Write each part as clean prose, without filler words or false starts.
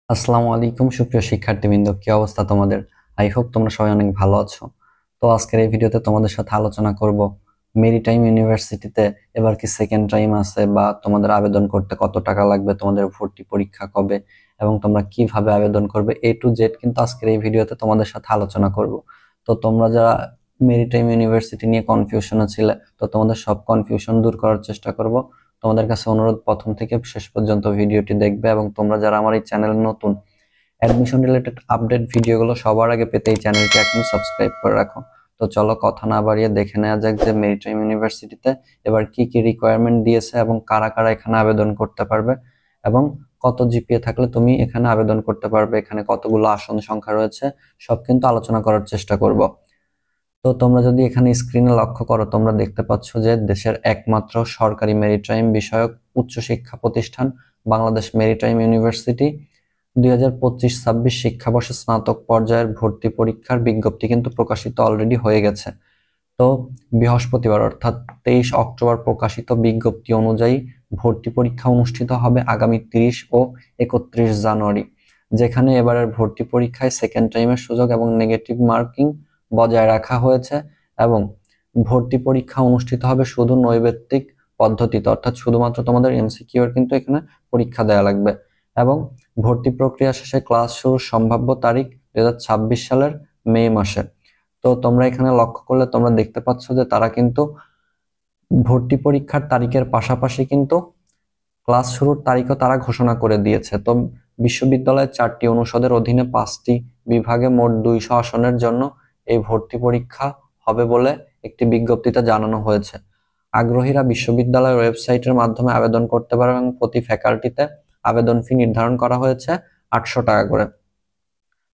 আসসালামু আলাইকুম সুপ্রিয় শিক্ষার্থীবৃন্দ, কি অবস্থা তোমাদের? আই হোপ তোমরা সবাই অনেক ভালো আছো। তো আজকের এই ভিডিওতে তোমাদের সাথে আলোচনা করব মেরিটাইম ইউনিভার্সিটিতে এবার কি সেকেন্ড টাইম আছে, বা তোমাদের আবেদন করতে কত টাকা লাগবে, তোমাদের ভর্তি পরীক্ষা কবে এবং তোমরা কিভাবে আবেদন করবে, A to Z কিন্তু আজকের এই ভিডিওতে তোমাদের সাথে আলোচনা করব। তো তোমরা যারা মেরিটাইম ইউনিভার্সিটি নিয়ে কনফিউশনে ছিলে, তো তোমাদের সব কনফিউশন দূর করার চেষ্টা করব। তোমাদের কাছে অনুরোধ, প্রথম থেকে শেষ পর্যন্ত ভিডিওটি দেখবে, এবং তোমরা যারা আমার এই চ্যানেলে নতুন, অ্যাডমিশন রিলেটেড আপডেট ভিডিওগুলো সবার আগে পেতে এই চ্যানেলটি এখনই সাবস্ক্রাইব করে রাখো। তো চলো কথা না বাড়িয়ে দেখে নেওয়া যাক যে মেরিটাইম ইউনিভার্সিটিতে এবার কি কি রিকোয়ারমেন্ট দিয়েছে এবং কারা কারা এখানে আবেদন করতে পারবে, এবং কত জিপিএ থাকলে তুমি এখানে আবেদন করতে পারবে, এখানে কতগুলো আসন সংখ্যা রয়েছে, সব কিন্তু আলোচনা করার চেষ্টা করব। তো তোমরা যদি এখানে স্ক্রিনে লক্ষ্য করো, তোমরা দেখতে পাচ্ছ যে দেশের একমাত্র সরকারি মেরিটাইম বিষয়ক উচ্চশিক্ষা প্রতিষ্ঠান বাংলাদেশ মেরিটাইম ইউনিভার্সিটি 2025-26 শিক্ষাবর্ষে স্নাতক পর্যায়ের ভর্তি পরীক্ষার বিজ্ঞপ্তি কিন্তু প্রকাশিত অলরেডি হয়ে গেছে। তো বৃহস্পতিবার অর্থাৎ 23 অক্টোবর প্রকাশিত বিজ্ঞপ্তি অনুযায়ী ভর্তি পরীক্ষা অনুষ্ঠিত হবে আগামী 30 ও 31 জানুয়ারি, যেখানে এবারের ভর্তি পরীক্ষায় সেকেন্ড টাইমের সুযোগ এবং নেগেটিভ মার্কিং বজায় রাখা হয়েছে, এবং ভর্তি পরীক্ষা অনুষ্ঠিত হবে শুধু নৈর্ব্যক্তিক পদ্ধতিতে, অর্থাৎ শুধুমাত্র তোমাদের এমসিকিউ এর কিন্তু এখানে পরীক্ষা দেওয়া লাগবে। এবং ভর্তি প্রক্রিয়া শেষে ক্লাস শুরুর সম্ভাব্য তারিখ 2026 সালের মে মাসে। তো তোমরা এখানে লক্ষ্য করলে তোমরা দেখতে পাচ্ছ যে তারা কিন্তু ভর্তি পরীক্ষার তারিখের পাশাপাশি কিন্তু ক্লাস শুরুর তারিখও তারা ঘোষণা করে দিয়েছে। তো বিশ্ববিদ্যালয়ের 4টি অনুষদের অধীনে 5টি বিভাগে মোট 200 আসনের জন্য এই ভর্তি পরীক্ষা হবে বলে একটি বিজ্ঞপ্তিতে জানানো হয়েছে। আগ্রহীরা বিশ্ববিদ্যালয়ের ওয়েবসাইটের মাধ্যমে আবেদন করতে পারে, এবং প্রতি ফ্যাকাল্টিতে আবেদন ফি নির্ধারণ করা হয়েছে 800 টাকা করে।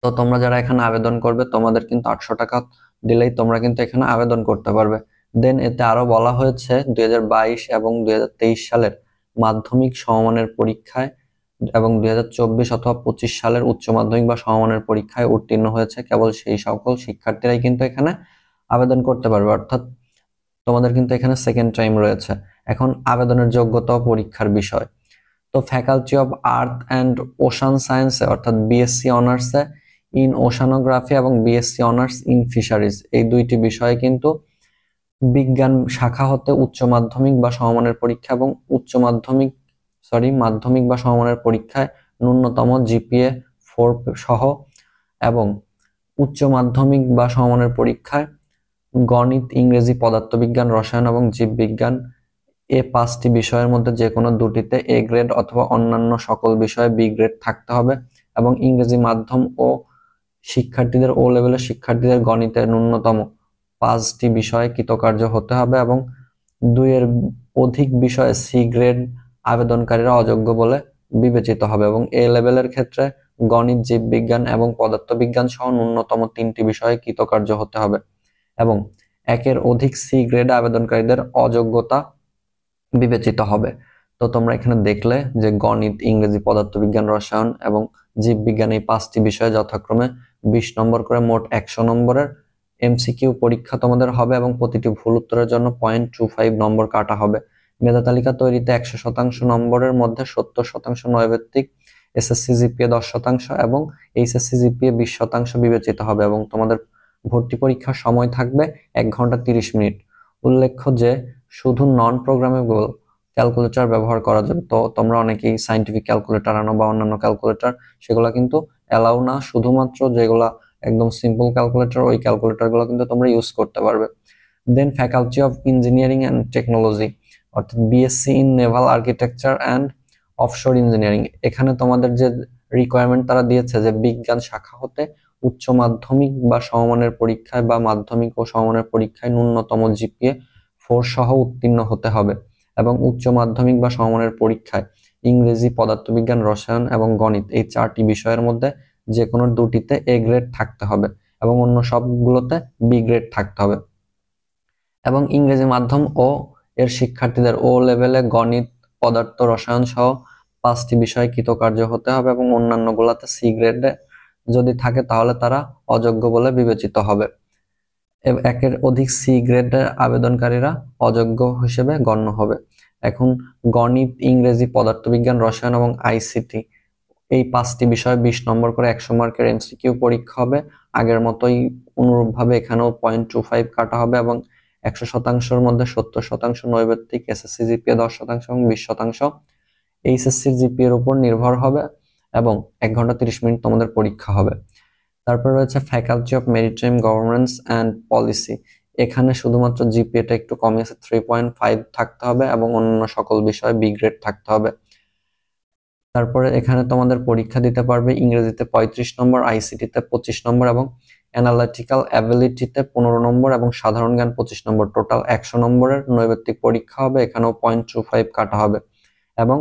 তো তোমরা যারা এখানে আবেদন করবে, তোমাদের কিন্তু 800 টাকা দিলেই তোমরা কিন্তু এখানে আবেদন করতে পারবে। দেন এতে আরো বলা হয়েছে 2022 এবং 2023 সালের মাধ্যমিক সমমানের পরীক্ষায় এবং 2024 অথবা 25 সালের উচ্চ মাধ্যমিক বা সমমানের পরীক্ষায় উত্তীর্ণ হয়েছে কেবল সেই সকল শিক্ষার্থীরাই কিন্তু এখানে আবেদন করতে পারবে, অর্থাৎ তোমাদের কিন্তু এখানে সেকেন্ড টাইম রয়েছে। এখন আবেদনের যোগ্যতা ও পরীক্ষার বিষয়। তো faculty of earth and ocean সায়েন্সে অর্থাৎ বিএসসি অনার্সে ইন ওশানোগ্রাফি এবং বিএসসি অনার্স ইন ফিশারিজ, এই দুইটি বিষয়ে কিন্তু বিজ্ঞান শাখা হতে উচ্চ মাধ্যমিক বা সমমানের পরীক্ষা এবং মাধ্যমিক বা সমমানের পরীক্ষায় ন্যূনতম জিপিএ 4 সহ, এবং উচ্চ মাধ্যমিক বা সমমানের পরীক্ষায় গণিত, ইংরেজি, পদার্থবিজ্ঞান, রসায়ন এবং জীববিজ্ঞান এ 5টি বিষয়ের মধ্যে যে কোনো দুটিতে এ গ্রেড অথবা অন্যান্য সকল বিষয়ে বি গ্রেড থাকতে হবে, এবং ইংরেজি মাধ্যম ও শিক্ষার্থীদের ও লেভেলের শিক্ষার্থীদের গণিতের ন্যূনতম 5টি বিষয়ে কৃতকার্য হতে হবে, এবং 2-এর অধিক বিষয়ে সি গ্রেড আবেদনকারীরা অযোগ্য বলে বিবেচিত হবে, এবং এ লেভেলের ক্ষেত্রে গণিত, জীববিজ্ঞান এবং পদার্থবিজ্ঞান সহ ন্যূনতম 3টি বিষয়ে কৃতকার্য হতে হবে, এবং 1-এর অধিক সি গ্রেড আবেদনকারীদের অযোগ্যতা বিবেচিত হবে। তো তোমরা এখানে দেখলে যে গণিত, ইংরেজি, পদার্থবিজ্ঞান, রসায়ন এবং জীববিজ্ঞান এই 5টি বিষয়ে যথাক্রমে 20 নম্বর করে মোট 100 নম্বরের এমসিকিউ পরীক্ষা তোমাদের হবে, এবং প্রতিটি ভুল উত্তরের জন্য 0.25 নম্বর কাটা হবে। মেধা তালিকা তৈরিতে 100% নম্বরের মধ্যে 70% নৈর্ব্যক্তিক, এসএসসি জিপিএ 10% এবং এইচএসসি জিপিএ 20% বিবেচিত হবে, এবং তোমাদের ভর্তি পরীক্ষার সময় থাকবে 1 ঘন্টা 30 মিনিট। উল্লেখ্য যে শুধু নন প্রোগ্রামেবল ক্যালকুলেটর ব্যবহার করা যাবে। তো তোমরা অনেকেই সাইন্টিফিক ক্যালকুলেটর আনো বা অন্যান্য ক্যালকুলেটর, সেগুলো কিন্তু অ্যালাউ না, শুধুমাত্র যেগুলা একদম সিম্পল ক্যালকুলেটর, ওই ক্যালকুলেটর গুলো কিন্তু তোমরা ইউজ করতে পারবে। Then faculty of engineering and technology অর্থাৎ BSc in naval architecture and offshore engineering, এখানে তোমাদের যে রিকোয়ারমেন্ট তারা দিয়েছে যে বিজ্ঞান শাখা হতে উচ্চ মাধ্যমিক বা সমমানের পরীক্ষায় বা মাধ্যমিক ও সমমানের পরীক্ষায় ন্যূনতম জিপিএ 4 সহ উত্তীর্ণ হতে হবে, এবং উচ্চ মাধ্যমিক বা সমমানের পরীক্ষায় ইংরেজি, পদার্থবিজ্ঞান, রসায়ন এবং গণিত এই 4টি বিষয়ের মধ্যে যে কোনো দুটিতে এ গ্রেড থাকতে হবে, এবং অন্য সবগুলোতে বি গ্রেড থাকতে হবে। এবং ইংরেজি মাধ্যম ও এর শিক্ষার্থীদের ও লেভেলে গণিত, পদার্থ, রসায়ন সহ 5টি বিষয়ে কৃতকার্য হতে হবে, এবং অন্যান্য গুলাতে সি গ্রেডে যদি থাকে তাহলে তারা অযোগ্য বলে বিবেচিত হবে। 1-এর অধিক সি গ্রেডের আবেদনকারীরা অযোগ্য হিসেবে গণ্য হবে। এখন গণিত, ইংরেজি, পদার্থবিজ্ঞান, রসায়ন এবং আইসিটি এই 5টি বিষয়ে 20 নম্বর করে 100 মার্কের এমসিকিউ পরীক্ষা হবে। আগের মতোই অনুরূপভাবে এখানেও 0.25 কাটা হবে এবং 100% মধ্যে 70% নৈর্ব্যক্তিক, এসএসসি জিপিএ 10% এবং 20% এইচএসসির জিপিএর উপর নির্ভর হবে এবং 1 ঘন্টা 30 মিনিট তোমাদের পরীক্ষা হবে। তারপর রয়েছে faculty of maritime governance and policy. এখানে শুধুমাত্র জিপিএটা একটু কমে আছে, 3.5 থাকতে হবে এবং অন্যান্য সকল বিষয়ে বি গ্রেড থাকতে হবে। তারপরে এখানে তোমাদের পরীক্ষা দিতে পারবে ইংরেজিতে 35 নম্বর, আইসিটিতে 25 নম্বর এবং অ্যানালিটিক্যাল অ্যাবিলিটিতে 15 নম্বর এবং সাধারণ জ্ঞান 25 নম্বর। টোটাল 100 নম্বরের নৈর্ব্যক্তিক পরীক্ষা হবে। এখানেও 0.25 কাটা হবে এবং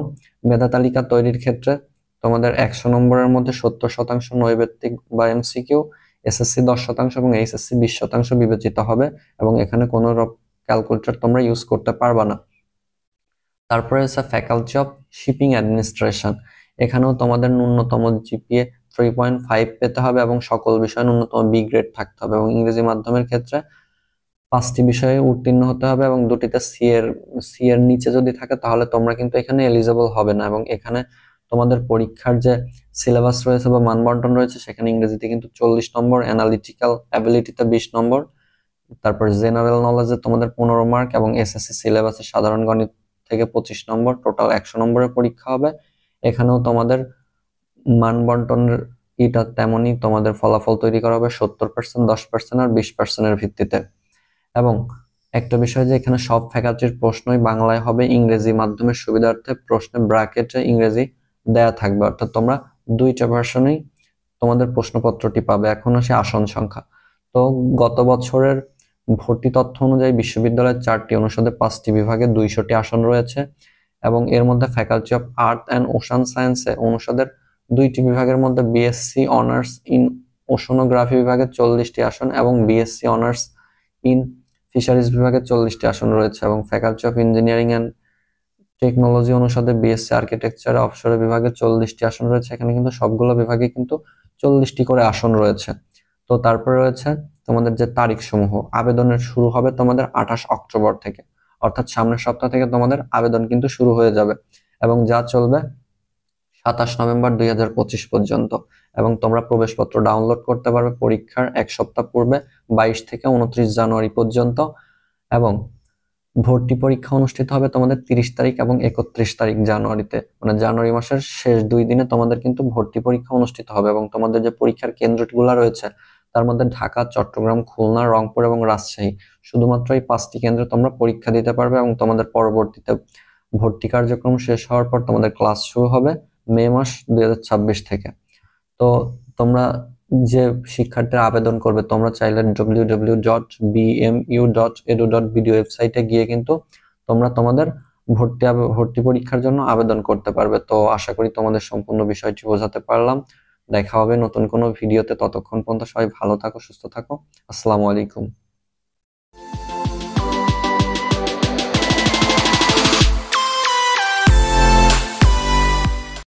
মেধা তালিকা তৈরির ক্ষেত্রে তোমাদের 100 নম্বরের মধ্যে 70% নৈর্ব্যক্তিক বা এমসিকিউ, এসএসসি 10% এবং এইচএসসি 20% বিবেচিত হবে এবং এখানে কোনো ক্যালকুলেটর তোমরা ইউজ করতে পারবা না। তারপরে আছে ফ্যাকাল্টি অফ শিপিং অ্যাডমিনিস্ট্রেশন। এখানেও তোমাদের ন্যূনতম জিপিএ 3.5 পেতে হবে এবং সকল বিষয়ে ন্যূনতম বি গ্রেড থাকতে হবে এবং ইংরেজি মাধ্যমের ক্ষেত্রে 5টি বিষয়ে উত্তীর্ণ হতে হবে এবং দুটিতে সি এর নিচে যদি থাকে তাহলে তোমরা কিন্তু এখানে এলিজিবল হবে না। এবং এখানে তোমাদের পরীক্ষার যে সিলেবাস রয়েছে বা মানবন্টন রয়েছে সেখানে ইংরেজিতে কিন্তু 40 নম্বর, অ্যানালিটিক্যাল অ্যাবিলিটিতে 20 নম্বর, তারপর জেনারেল নলেজে তোমাদের 15 মার্ক এবং এসএসসি সিলেবাসে সাধারণ গণিত থেকে 25 নম্বর, টোটাল 100 নম্বরের পরীক্ষা হবে। এখানেও তোমাদের মানবন্টনের এটা তেমনই, তোমাদের ফলাফল তৈরি করা হবে 70%, 10% আর 20%-এর ভিত্তিতে। এবং একটা বিষয় যে এখানে সব ফ্যাকাল্টির প্রশ্নই বাংলায় হবে। ইংরেজি মাধ্যমের সুবিধার্থে প্রশ্নে ব্র্যাকেটে ইংরেজি দেয়া থাকবে, অর্থাৎ তোমরা 2টা ভার্সনেই তোমাদের প্রশ্নপত্রটি পাবে। এখন আসে আসন সংখ্যা। তো গত বছরের ভর্তি তথ্য অনুযায়ী বিশ্ববিদ্যালয়ের 4টি অনুষদে 5টি বিভাগে 200টি আসন রয়েছে এবং এর মধ্যে faculty of earth and ocean সায়েন্সে অনুষদের 2টি বিভাগের মধ্যে বিএসসি অনার্স ইন ওশনোগ্রাফি বিভাগে 40টি আসন এবং বিএসসি অনার্স ইন ফিশারিজ বিভাগে 40টি আসন রয়েছে এবং faculty of engineering and technology অনুষদে বিএসসি আর্কিটেকচারে অফশোর বিভাগে 40টি আসন রয়েছে। এখানে কিন্তু সবগুলো বিভাগে কিন্তু 40টি করে আসন রয়েছে। তো তারপরে রয়েছে তোমাদের যে তারিখ সমূহ। আবেদনের শুরু হবে তোমাদের 28 অক্টোবর থেকে, অর্থাৎ সামনের সপ্তাহ থেকে তোমাদের আবেদন কিন্তু শুরু হয়ে যাবে এবং যা চলবে 27 নভেম্বর 2025 পর্যন্ত। এবং তোমরা প্রবেশপত্র ডাউনলোড করতে পারবে পরীক্ষার 1 সপ্তাহ পূর্বে, 22 থেকে 29 জানুয়ারি পর্যন্ত। এবং ভর্তি পরীক্ষা অনুষ্ঠিত হবে তোমাদের 30 তারিখ এবং 31 তারিখ জানুয়ারিতে, মানে জানুয়ারি মাসের শেষ 2 দিনে তোমাদের কিন্তু ভর্তি পরীক্ষা অনুষ্ঠিত হবে। এবং তোমাদের যে পরীক্ষার কেন্দ্রগুলো রয়েছে তার মধ্যে ঢাকা, চট্টগ্রাম, খুলনা, রংপুর এবং রাজশাহী, শুধুমাত্র এই 5টি কেন্দ্রে তোমরা পরীক্ষা দিতে পারবে এবং তোমাদের পরবর্তীতে ভর্তি কার্যক্রম শেষ হওয়ার পর তোমাদের ক্লাস শুরু হবে মে মাস 2026 থেকে। তো তোমরা যে শিক্ষার্থীরা আবেদন করবে তোমরা চাইলে www.bmu.edu.bd ওয়েবসাইটে গিয়ে কিন্তু তোমরা তোমাদের ভর্তি পরীক্ষার জন্য আবেদন করতে পারবে। তো আশা করি তোমাদের সম্পূর্ণ বিষয়টি বোঝাতে পারলাম। দেখা হবে নতুন কোনো ভিডিওতে। ততক্ষণ পর্যন্ত সবাই ভালো থাকো, সুস্থ থাকো। আসসালামু আলাইকুম।